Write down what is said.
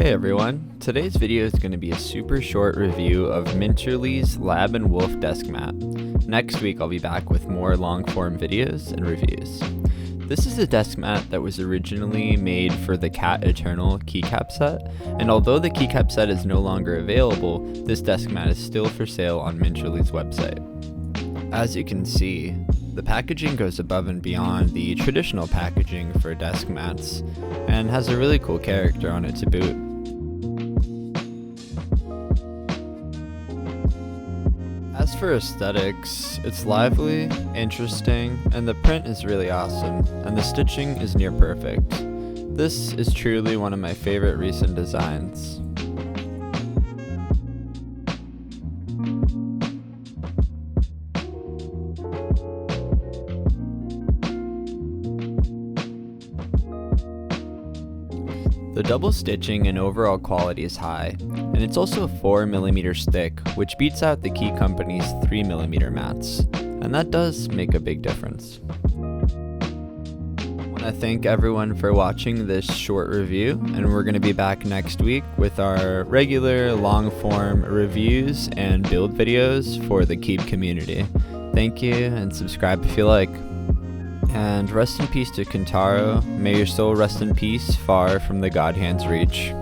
Hey everyone, today's video is going to be a super short review of Minterly's Lab & Wolf desk mat. Next week I'll be back with more long form videos and reviews. This is a desk mat that was originally made for the Cat Eternal keycap set, and although the keycap set is no longer available, this desk mat is still for sale on Minterly's website. As you can see, the packaging goes above and beyond the traditional packaging for desk mats, and has a really cool character on it to boot. As for aesthetics, it's lively, interesting, and the print is really awesome, and the stitching is near perfect. This is truly one of my favorite recent designs. The double stitching and overall quality is high, and it's also 4mm thick, which beats out the Key Company's 3mm mats, and that does make a big difference. I want to thank everyone for watching this short review, and we're going to be back next week with our regular long-form reviews and build videos for the Keep community. Thank you, and subscribe if you like. And rest in peace to Kentaro. May your soul rest in peace, far from the God Hand's reach.